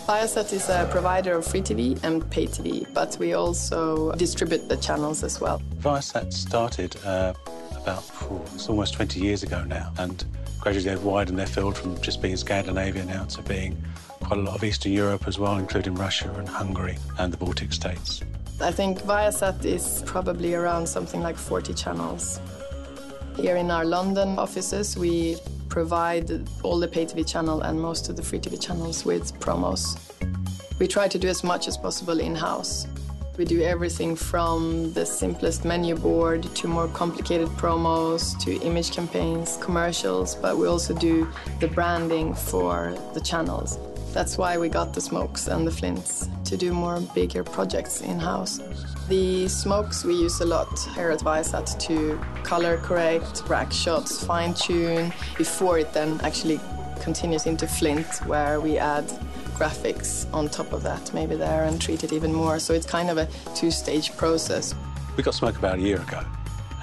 Viasat is a provider of free TV and pay TV, but we also distribute the channels as well. Viasat started it's almost 20 years ago now, and gradually they've widened their field from just being Scandinavia now to being quite a lot of Eastern Europe as well, including Russia and Hungary and the Baltic states. I think Viasat is probably around something like 40 channels. Here in our London offices, we provide all the pay TV channel and most of the free TV channels with promos. We try to do as much as possible in-house. We do everything from the simplest menu board to more complicated promos to image campaigns, commercials, but we also do the branding for the channels. That's why we got the smokes and the flints, to do more bigger projects in-house. The smokes we use a lot here at Viasat to color correct, rack shots, fine-tune, before it then actually continues into flint, where we add graphics on top of that, maybe there, and treat it even more. So it's kind of a two-stage process. We got smoke about a year ago,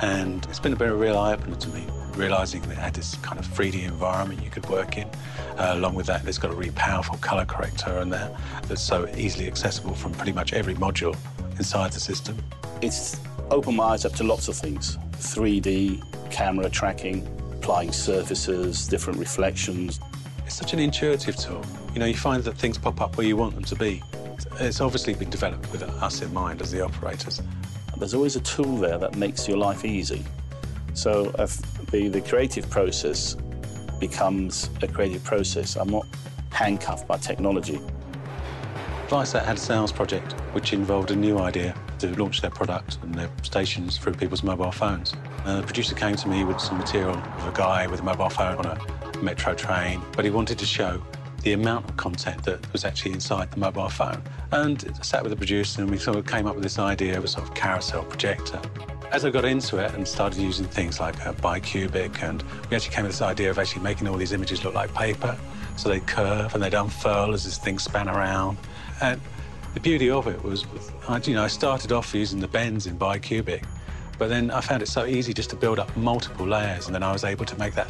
and it's been a bit of a real eye-opener to me, realising that it had this kind of 3D environment you could work in. Along with that, it's got a really powerful colour corrector in there that's so easily accessible from pretty much every module inside the system. It's opened my eyes up to lots of things. 3D, camera tracking, applying surfaces, different reflections. It's such an intuitive tool. You know, you find that things pop up where you want them to be. It's obviously been developed with us in mind as the operators. There's always a tool there that makes your life easy. So the creative process becomes a creative process. I'm not handcuffed by technology. Viasat had a sales project which involved a new idea to launch their product and their stations through people's mobile phones. The producer came to me with some material of a guy with a mobile phone on a metro train, but he wanted to show the amount of content that was actually inside the mobile phone. And I sat with the producer and we sort of came up with this idea of a sort of carousel projector. As I got into it and started using things like bicubic, and we actually came with this idea of actually making all these images look like paper, so they'd curve and they'd unfurl as this thing span around. And the beauty of it was, I started off using the bends in bicubic, but then I found it so easy just to build up multiple layers, and then I was able to make that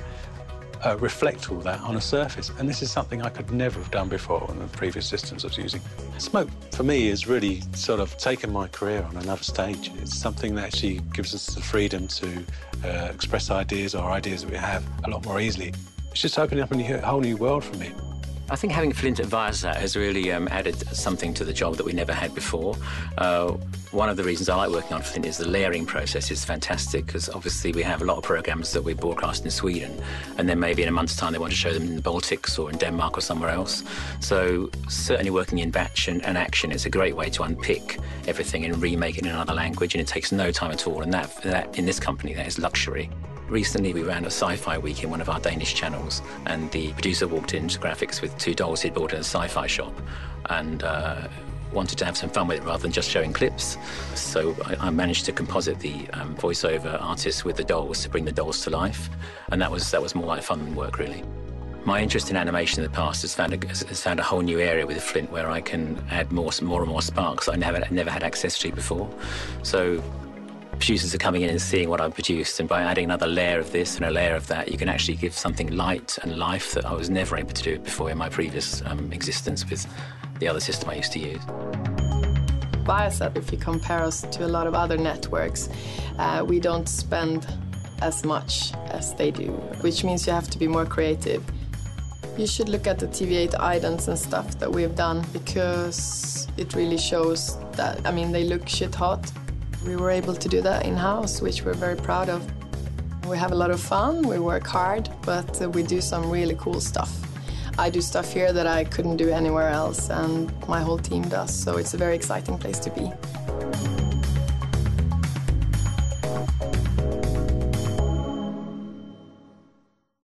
reflect all that on a surface. And this is something I could never have done before on the previous systems I was using. Smoke, for me, has really sort of taken my career on another stage. It's something that actually gives us the freedom to express ideas or ideas that we have a lot more easily. It's just opening up a whole new world for me. I think having Flint at Viasat has really added something to the job that we never had before. One of the reasons I like working on Flint is the layering process is fantastic, because obviously we have a lot of programmes that we broadcast in Sweden, and then maybe in a month's time they want to show them in the Baltics or in Denmark or somewhere else. So certainly working in batch and action is a great way to unpick everything and remake it in another language, and it takes no time at all, and that in this company, that is luxury. Recently, we ran a sci-fi week in one of our Danish channels, and the producer walked into graphics with 2 dolls he'd bought in a sci-fi shop, and wanted to have some fun with it rather than just showing clips. So I managed to composite the voiceover artist with the dolls to bring the dolls to life, and that was more like fun than work, really. My interest in animation in the past has found a whole new area with Flint where I can add more and more sparks I never had access to before. So producers are coming in and seeing what I've produced, and by adding another layer of this and a layer of that, you can actually give something light and life that I was never able to do before in my previous existence with the other system I used to use. Viasat, if you compare us to a lot of other networks, we don't spend as much as they do, which means you have to be more creative. You should look at the TV8 idents and stuff that we've done, because it really shows that, they look shit hot. We were able to do that in-house, which we're very proud of. We have a lot of fun, we work hard, but we do some really cool stuff. I do stuff here that I couldn't do anywhere else, and my whole team does, so it's a very exciting place to be.